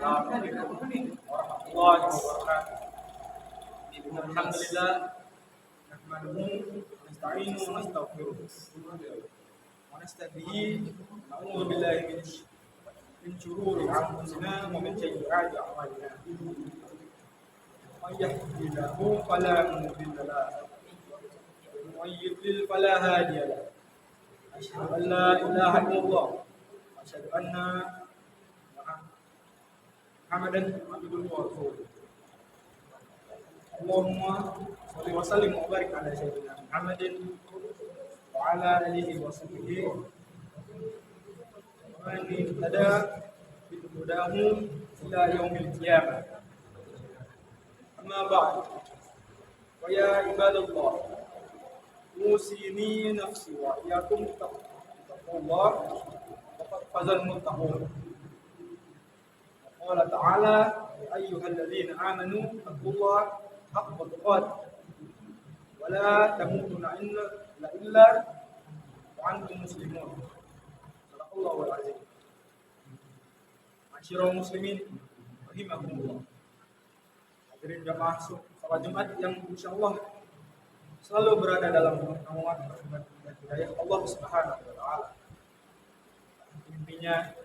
Assalamualaikum warahmatullahi wabarakatuh. Alhamdulillah, nahmaduhu wa nasta'inu wa nastaghfiruh. Wa nastahdihi na'udzu billahi min syururi anfusina wa min sayyi'ati a'malina. May yahdihillahu fala mudilla lahu wa may yudlil fala hadiya lahu. Asyhadu an la ilaha illallah wa asyhadu anna Muhammadan abduhu wa rasuluh. Allahumma shalli wa sallim wa barik ala sayyidina Muhammadin wa ala alihi wa sahbihi wa man ihtada bi hudahu ila yaumil qiyamah. Amma ba'd. Wa ya ibadallah, usini nafsi wa iyyakum bittaqwallah faqad fazal muttaqun. Qala ta'ala ya ayyuhalladzina amanu taqullaha haqqa tuqatih wa la tamutunna illa wa antum muslimun. Shadaqallahul azim. Masyiral muslimin rahimakumullah. Hadirin jamaah salat Jumat yang insyaallah selalu berada dalam naungan rahmat dan hidayah Allah Subhanahu wa taala. Intinya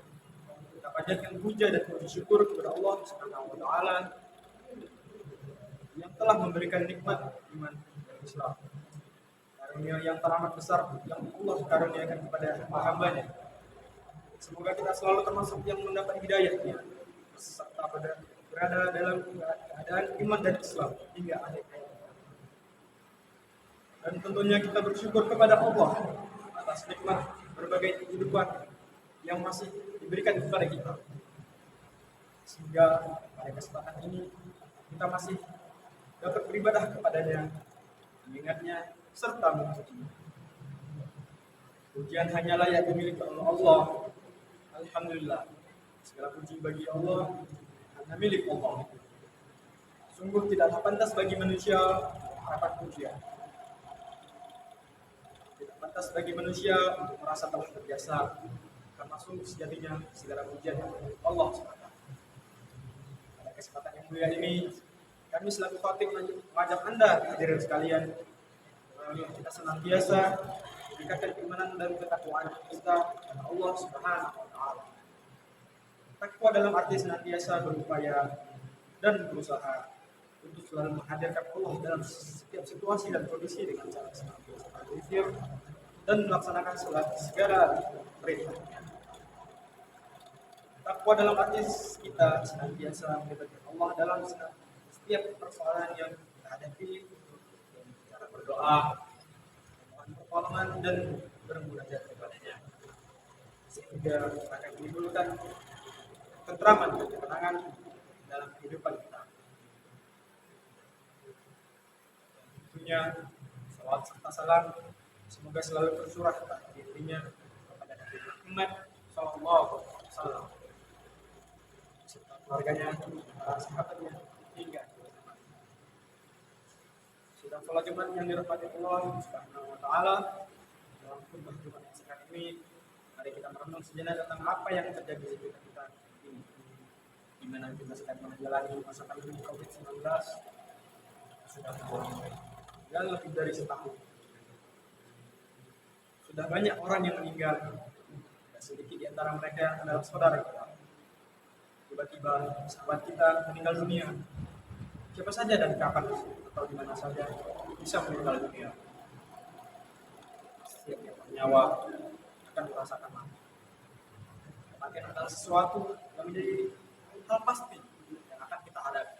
kita panjatkan puja dan puji syukur kepada Allah Subhanahu wa taala yang telah memberikan nikmat iman dan Islam. Karunia yang teramat besar yang Allah karuniakan kepada hamba-hambanya. Semoga kita selalu termasuk yang mendapat hidayahnya serta berada dalam keadaan iman dan Islam hingga akhir hayat. Dan tentunya kita bersyukur kepada Allah atas nikmat berbagai kehidupan yang masih diberikan kepada kita, sehingga pada kesempatan ini kita masih dapat beribadah kepadanya, mengingatnya serta memujinya. Pujian hanyalah yang dimiliki oleh Allah. Alhamdulillah, segala puji bagi Allah hanya milik Allah. Sungguh tidaklah pantas bagi manusia mendapat pujian. Tidak pantas bagi manusia untuk merasa telah terbiasa, karena sungguh sejatinya segala pujian Allah SWT. Pada kesempatan yang mulia ini, kami selaku khatib mengajak Anda hadirin sekalian, kita senantiasa meningkatkan keimanan dan ketakwaan kita kepada Allah Subhanahu wa taala. Takwa dalam arti senantiasa berupaya dan berusaha untuk selalu menghadirkan Allah dalam setiap situasi dan kondisi dengan cara senantiasa berzikir dan melaksanakan segala perintahnya. Takwa dalam arti kita senantiasa melibatkan Allah dalam setiap persoalan yang kita hadapi, cara berdoa, memohon pertolongan dan bermunajat kepadanya, sehingga akan menimbulkan ketentraman dan ketenangan dalam kehidupan kita. Tentunya salawat serta salam semoga selalu tercurah dirinya kepada Nabi Muhammad SAW, serta keluarganya, para sahabatnya hingga sudah sholat Jumat yang dirahmati Allah Subhanahu wa taala. Dalam khutbah Jumat yang sekarang ini, mari kita merenung sejenak tentang apa yang terjadi di sekitar kita ini, di mana kita sedang menjalani masa pandemi COVID-19 sudah lebih dari setahun. Sudah banyak orang yang meninggal, dan sedikit di antara mereka adalah saudara kita. Tiba-tiba sahabat kita meninggal dunia. Siapa saja dan kapan atau di mana saja bisa meninggal dunia. Setiap yang bernyawa akan merasakan mati. Kematian adalah sesuatu yang menjadi hal pasti yang akan kita hadapi.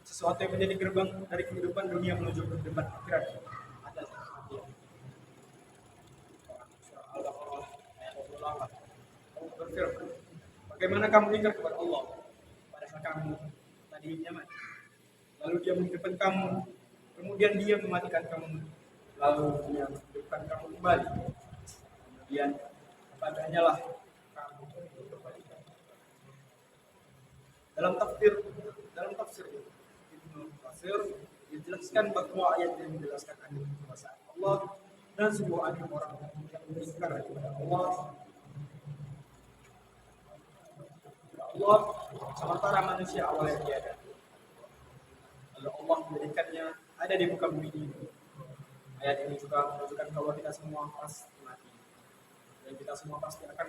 Sesuatu yang menjadi gerbang dari kehidupan dunia menuju ke kehidupan akhirat adalah kematian. Al-Baqarah ayat 28. Allah berfirman, bagaimana kamu ingkar kepada Allah padahal kamu tadinya mati, lalu dia menghidupkan kamu, kemudian dia mematikan kamu, lalu dia menghidupkan kamu kembali, kemudian kepadanya lah kamu dikembalikan. Dalam tafsir Ibnu Katsir dijelaskan bahwa ayat yang menjelaskan adil kekuasaan Allah dan sebuah adil orang yang beristighfar kepada Allah sementara manusia awalnya tiada. Lalu Allah menjadikannya ada di muka bumi ini. Ayat ini juga menunjukkan bahwa kita semua pasti mati. Dan kita semua pasti akan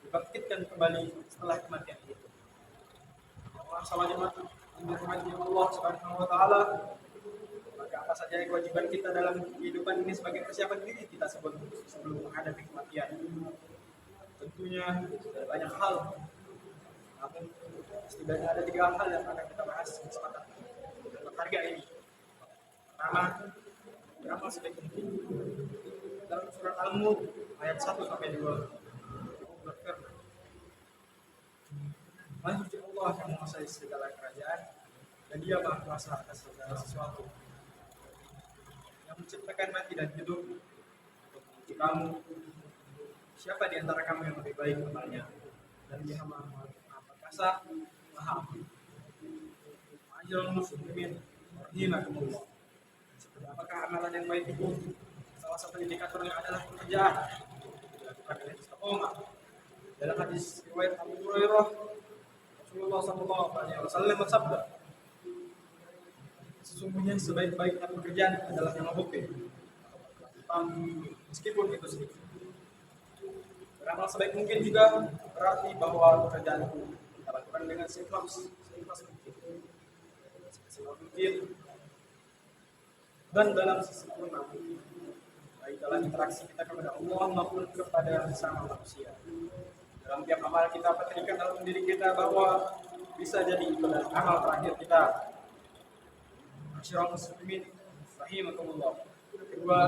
dibangkitkan kembali setelah kematian itu. Allah salah jemaat dirahmati Allah Subhanahu wa taala. Maka apa saja kewajiban kita dalam kehidupan ini sebagai persiapan diri kita sebelum menghadapi kematian. Tentunya ada banyak hal. Namun setidaknya ada 3 hal yang akan kita bahas di kesempatan berharga ini. Pertama, beramal sebaik mungkin. Dalam surat Al-Mulk ayat 1 sampai 2 berfirman, Maha Allah yang menguasai segala kerajaan dan Dia Maha Kuasa atas segala sesuatu. Yang menciptakan mati dan hidup untuk menguji kamu. Siapa di antara kamu yang lebih baik amalnya? Dan Dia Maha Perkasa, Maha Ampun. Ma'asyiral muslimin rahimakumullah. Seperti apakah amalan yang baik itu? Salah satu indikatornya adalah pekerjaan dilakukan oleh istiqomah. Dalam hadis riwayat Abu Hurairah, Rasulullah SAW bersabda, sesungguhnya sebaik-baiknya pekerjaan adalah yang mabukti, meskipun itu sedikit. Beramal sebaik mungkin juga berarti bahwa pekerjaan itu kita lakukan dengan seikhlas mungkin dan dalam sesempurna mungkin, baik dalam interaksi kita kepada Allah maupun kepada sesama manusia. Dalam tiap amal kita patrikan dalam diri kita bahwa bisa jadi itu adalah amal terakhir kita. Ma'asyiral muslimin rahimakumullah. Kedua,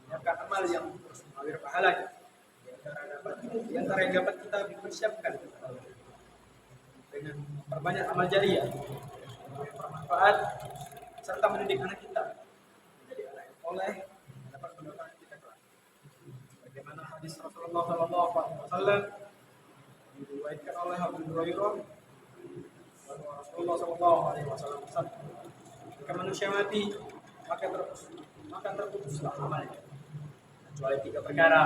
menyiapkan amal yang terus mengalir pahalanya. Di antara yang dapat kita persiapkan dengan perbanyak amal jariyah yang bermanfaat serta mendidik anak kita menjadi anak yang soleh mendapat keberkahan kita kelak. Bagaimana hadis Rasulullah SAW diriwayatkan oleh Abu Hurairah bahwa Rasulullah SAW bersabda, jika manusia mati maka terputuslah amalnya kecuali 3 perkara: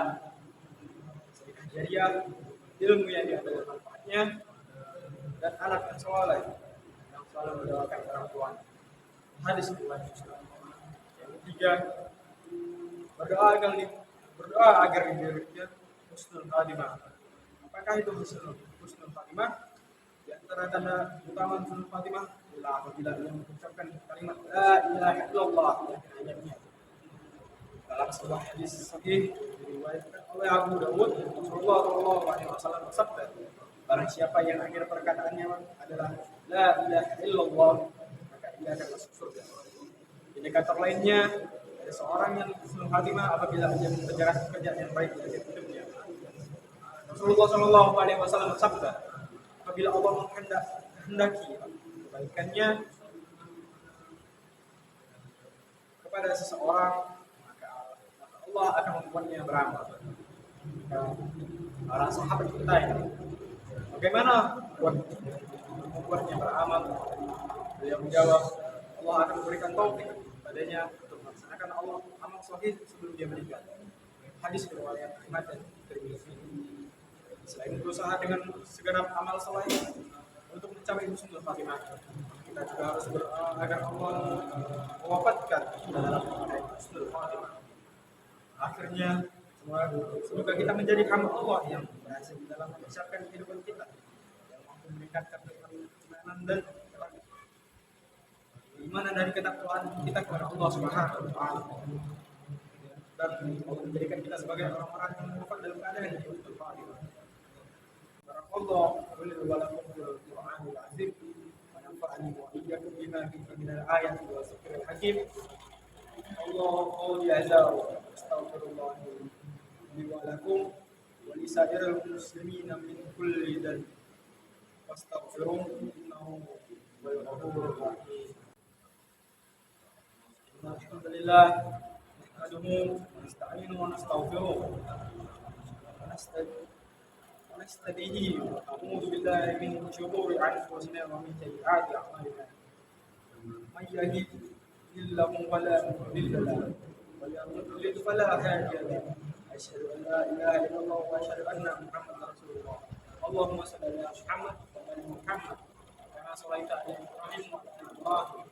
sedekah jariyah, ilmu yang diambil manfaatnya, dan anak yang soleh yang selalu mendoakan orang tuanya. Hadis riwayat Muslim. Yang ketiga, berdoa agar diberikan husnul khatimah. Apakah itu husnul khatimah? Di antara tanda utama husnul khatimah adalah apabila ia mengucapkan kalimat la ilaha illallah ayatnya. Dalam sebuah hadis sahih diriwayatkan oleh Abu Dawud, Rasulullah SAW bersabda, barang siapa yang akhir perkataannya adalah la ilaha illallah, maka ia akan masuk surga. Indikator lainnya, ada seorang yang husnul khatimah apabila dia mengerjakan pekerjaan yang baik di akhir hidupnya. Rasulullah SAW bersabda, apabila Allah menghendaki kebaikannya kepada seseorang, maka Allah akan membuatnya beramal. Para sahabat kita ini, bagaimana membuatnya beramal? Beliau menjawab, Allah akan memberikan taufik padanya untuk melaksanakan amal sahih sebelum dia meninggal. Hadis riwayat Ahmad dan Tirmidzi. Selain berusaha dengan segenap amal saleh untuk mencapai husnul khatimah, kita juga harus berdoa agar Allah mewafatkan kita dalam keadaan husnul khatimah. Akhirnya, semoga kita menjadi hamba Allah yang berhasil dalam mempersiapkan kehidupan kita, yang mampu meningkatkan keimanan dan keimanan dan ketakwaan kita kepada Allah Subhanahu wa taala. Dan menjadikan kita sebagai orang-orang yang wafat dalam keadaan yang husnul khatimah. Barakallahu wa lakum fil Qur'anil azim wa nafa'ani wa iyyakum bima fihi minal ayati wa dzikril hakim. Allahu qawli azza wa astaghfirullah li wa lakum wa li sa'iril muslimina min kulli dhanb fastaghfiruhu innahu huwal ghafurur rahim. Alhamdulillah nahmaduhu wa nasta'inuhu wa nastaghfiruh wa nasta'dihi wa na'udzu billahi min shururi anfusina wa min sayyi'ati a'malina. May yahdihillahu fala mudilla lahu wa man yudlil fala hadiya lahu. Asyhadu an la ilaha illallah wa asyhadu anna Muhammadar Rasulullah. Allahumma shalli ala Muhammad wa ala Muhammad صليت على إبراهيم وعلى آل إبراهيم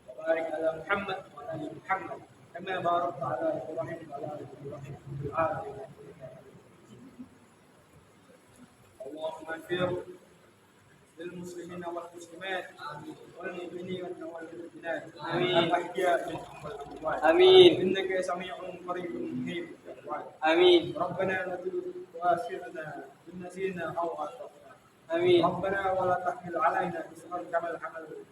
وبارك على محمد وعلى آل محمد كما باركت على إبراهيم وعلى آل إبراهيم في العالمين إنك حميد مجيد. اللهم اغفر للمسلمين والمسلمات والمؤمنين والمؤمنات الأحياء منهم والأموات آمين. إنك سميع قريب مجيب الدعوات. آمين. ربنا لا تؤاخذنا إن نسينا أو أخطأنا. آمين. ربنا ولا تحمل علينا إصرا كما حملته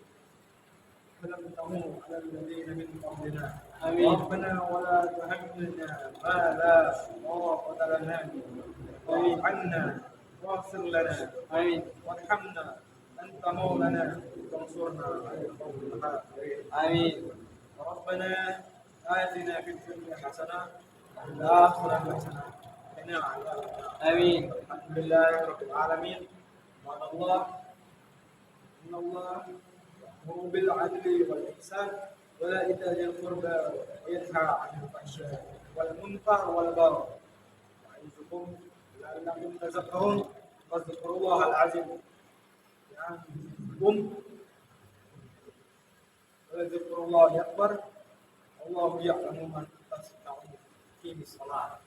على الذين من قبلنا. آمين. ربنا ولا تحملنا ما لا طاقة لنا به. واعف عنا واغفر لنا آمين. وارحمنا أنت مولانا وانصرنا على القوم الكافرين. آمين. ربنا آتنا في الدنيا حسنة وفي الآخرة حسنة وقنا عذاب النار. آمين. الحمد لله رب العالمين. قال الله إن الله يأمر بالعدل والإحسان وإيتاء ذي القربى وينهى عن الفحشاء والمنكر والبغي يعظكم لعلكم تذكرون فاذكروا الله العظيم يعظكم وذكر الله أكبر. الله يعلم ما تصنعون في الصلاة.